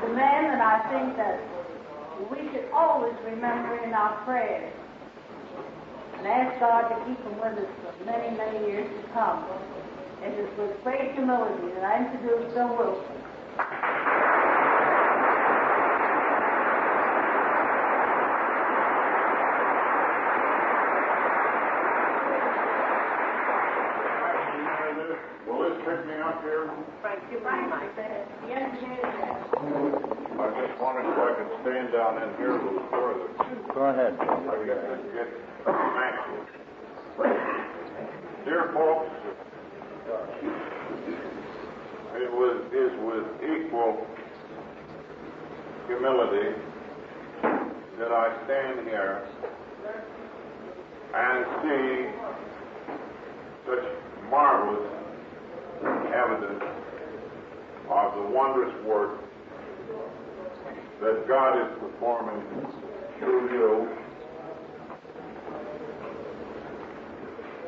a man that I think that we should always remember in our prayers and ask God to keep him with us for many, many years to come. It is with great humility that I introduce Bill Wilson. Will this pick me up here? Frank, you mind my bed? Yes, yes. I just wondered if I could stand down in here a little further. Go ahead. I guess I'd get thankful. Dear folks, it is with equal humility that I stand here and see such marvelous evidence of the wondrous work that God is performing through you.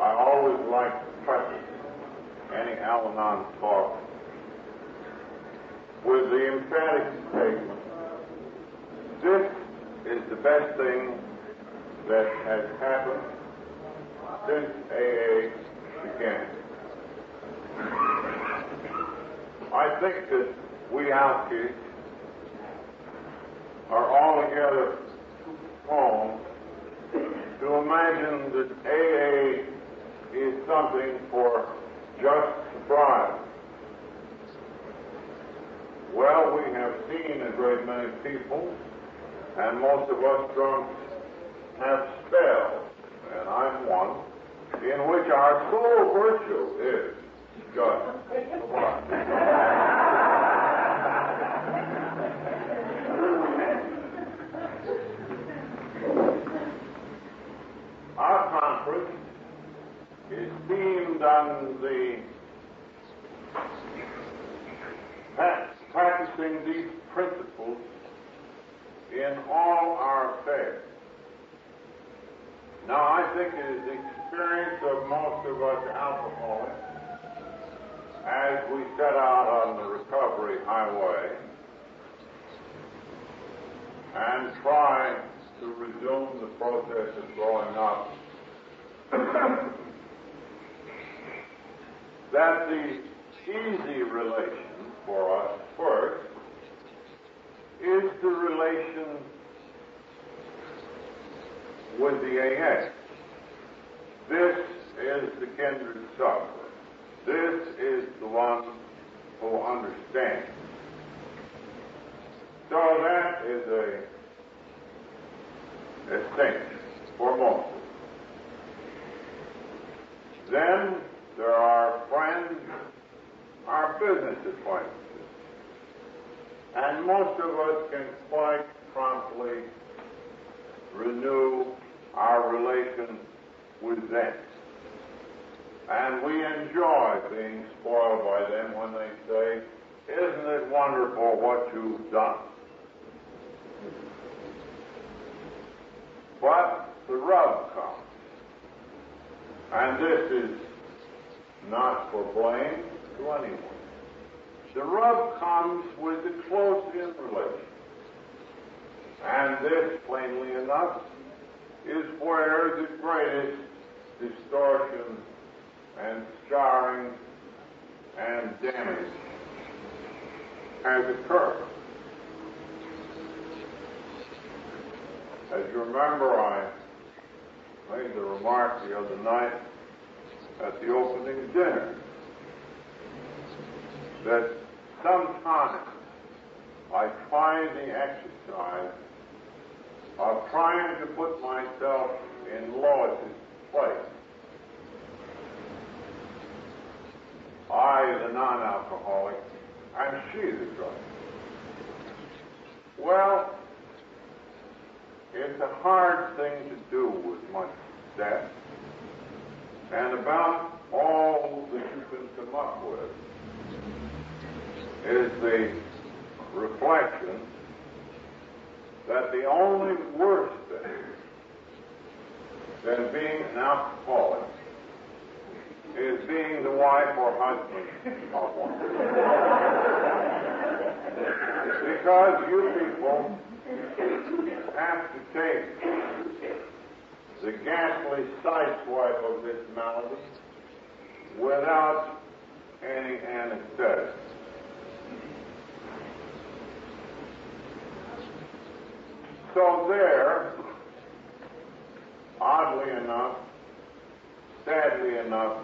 I always like to preface any Al-Anon talk with the emphatic statement, this is the best thing that has happened since AA began. I think that we alkies are altogether wrong to imagine that AA is something for just sobriety. Well, we have seen a great many people, and most of us drunks have spells, and I'm one, in which our sole virtue is just sobriety. Our conference is themed on the practicing these principles in all our affairs. Now, I think it is the experience of most of us alcoholics as we set out on the recovery highway and try to resume the process of growing up, that the easy relation for us first is the relation with the AA. This is the kindred sufferer. This is the one who understands. So that is a distinction for most of us. Then there are friends, our business acquaintances, and most of us can quite promptly renew our relation with them. And we enjoy being spoiled by them when they say, "Isn't it wonderful what you've done?" But the rub comes, and this is not for blame to anyone. The rub comes with the close-in relation. And this, plainly enough, is where the greatest distortion and scarring and damage has occurred. As you remember, I made the remark the other night at the opening dinner that sometimes I try the exercise of trying to put myself in Lois's place. I, the non-alcoholic, and she, the drug. Well, it's a hard thing to do with much death, and about all that you can come up with is the reflection that the only worse thing than being an alcoholic is being the wife or husband of one. Because you people have to take the ghastly sideswipe of this malady without any anesthetic. So there, oddly enough, sadly enough,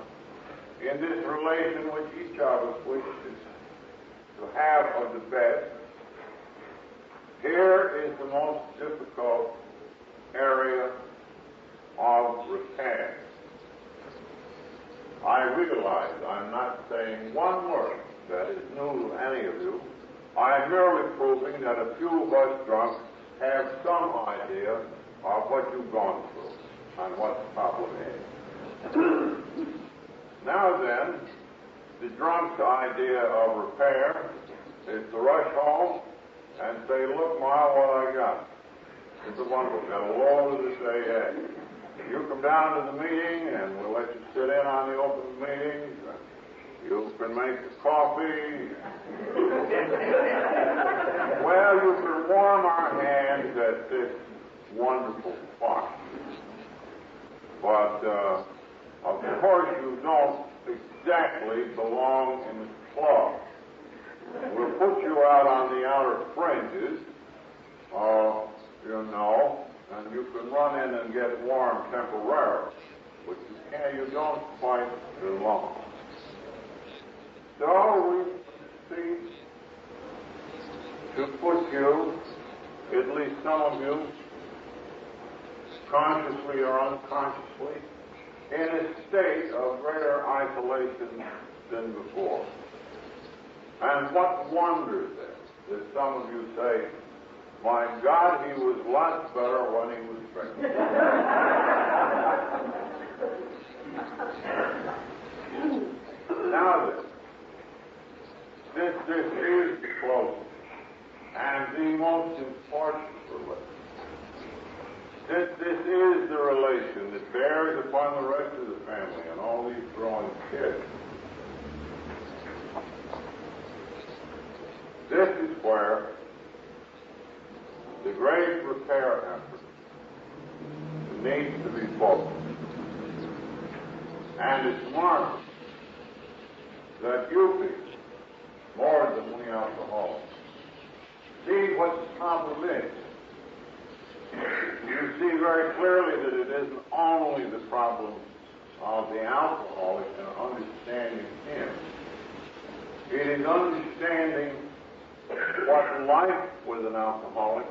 in this relation which each of us wishes to have of the best, here is the most difficult area of repair. I realize I'm not saying one word that is new to any of you. I'm merely proving that a few of us drunks have some idea of what you've gone through and what the problem is. Now then, the drunk's idea of repair is to rush home and say, look, Ma, what I got. It's a wonderful. Got a load to say, hey, you come down to the meeting and we'll let you sit in on the open meetings. You can make the coffee. Well, you can warm our hands at this wonderful farce. But, of course, you don't exactly belong in the club. We'll put you out on the outer fringes, and you can run in and get warm temporarily. But you don't quite belong. So we see to put you, at least some of you, consciously or unconsciously, in a state of greater isolation than before. And what wonder then that some of you say, my God, he was lots better when he was drinking. Now then, since this is the closest and the most important relation, since this is the relation that bears upon the rest of the family and all these growing kids, this is where the great repair effort needs to be focused. And it's marvelous that you people, more than we alcoholics, see what the problem is. You see very clearly that it isn't only the problem of the alcoholic and understanding him. It is understanding what life with an alcoholic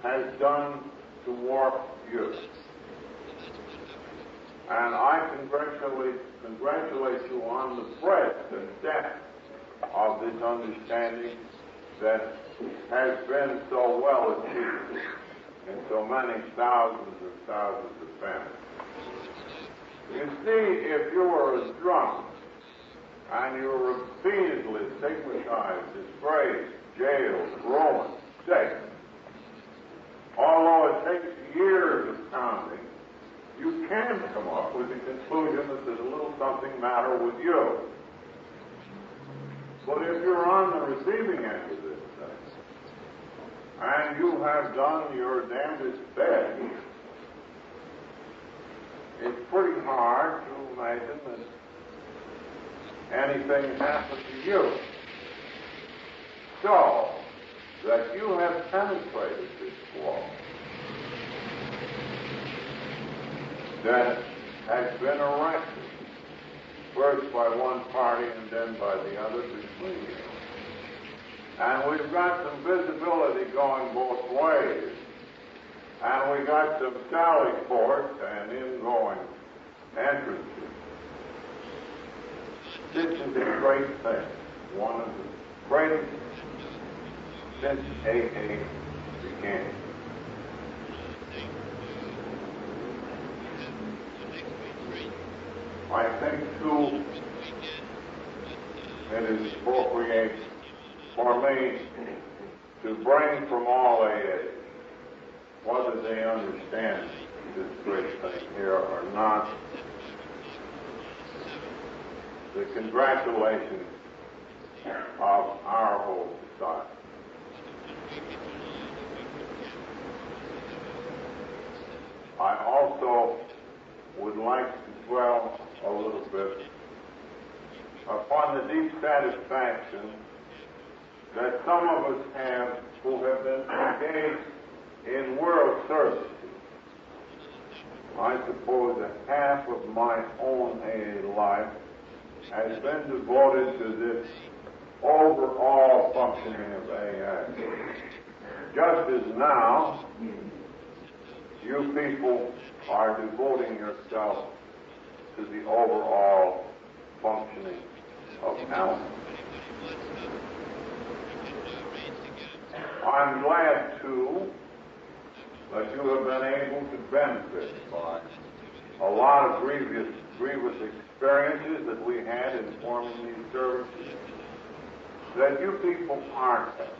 has done to warp you. And I congratulate you on the breadth and depth of this understanding that has been so well achieved in so many thousands and thousands of families. You see, if you were a drunk and you were repeatedly stigmatized, disgraced, jailed, ruined, sick, although it takes years of counting, you can come up with the conclusion that there's a little something matter with you. But if you're on the receiving end of this thing, and you have done your damnedest best, it's pretty hard to imagine that anything happened to you. So, that you have penetrated this wall that has been erected, first by one party and then by the other between you. And we've got some visibility going both ways. And we got some sally ports and ingoing entrances. This is a great thing. One of the greatest since AA began. I think, too, it is appropriate for me to bring from all AAs, whether they understand this great thing here or not, the congratulations of our whole society. deep satisfaction that some of us have who have been engaged in world service. I suppose that half of my own AA life has been devoted to this overall functioning of AA. Just as now, you people are devoting yourself to the overall functioning of Al-Anon. I'm glad, too, that you have been able to benefit by a lot of grievous experiences that we had in forming these services that you people aren't having.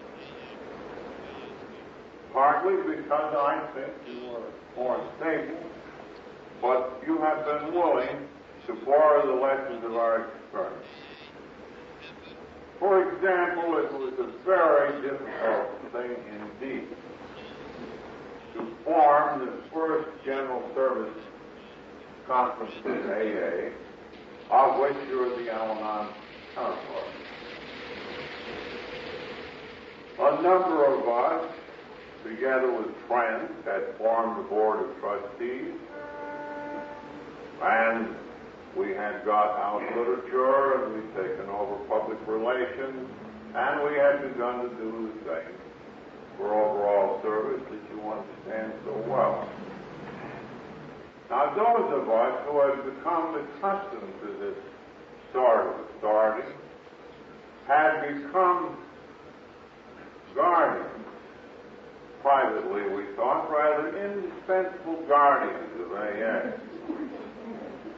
Partly because I think you are more stable, but you have been willing to borrow the lessons of our experience. For example, it was a very difficult thing indeed to form the first general service conference in AA, of which you are the Al-Anon counterpart. A number of us, together with friends, had formed the board of trustees, and we had got out literature, and we'd taken over public relations, and we had begun to do the same for overall service that you understand so well. Now, those of us who have become accustomed to this sort of authority had become guardians, privately we thought, rather indispensable guardians of AA.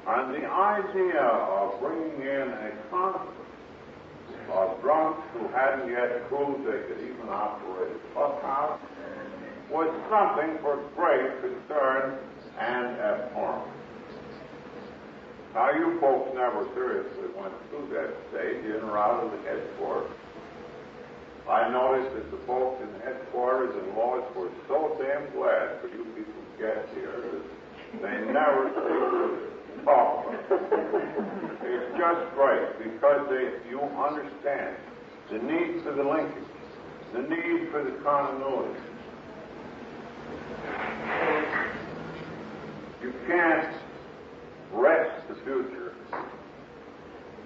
And the idea of bringing in a conference of drunks who hadn't yet proved they could even operate a clubhouse was something for great concern and abhorrence. Now, you folks never seriously went through that stage in or out of the headquarters. I noticed that the folks in the headquarters and Lois were so damn glad for you people to get here that they never seemed to talk about it. It's just great because you understand the need for the linkage, the need for the continuity. You can't rest the future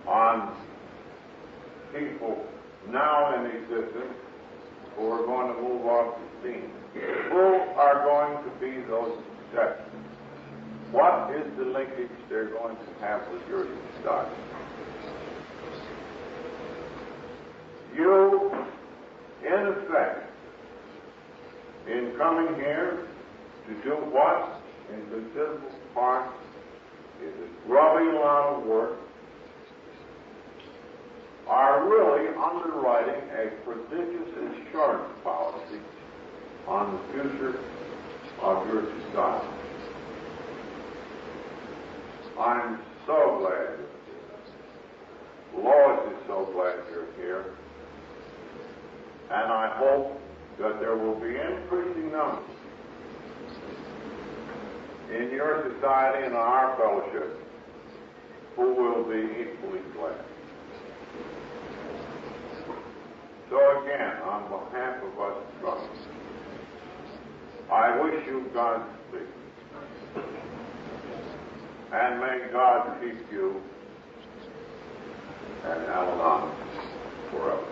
on people now in existence who are going to move off the scene. Who are going to be those exceptions? What is the linkage they're going to have with your society? You, in effect, in coming here to do what, in considerable part, is a grubby lot of work, are really underwriting a prodigious insurance policy on the future of your society. I'm so glad you're here. Lois is so glad you're here. And I hope that there will be increasing numbers in your society and our fellowship who will be equally glad. So again, on behalf of us drunks, I wish you Godspeed. And may God keep you and Al-Anon forever.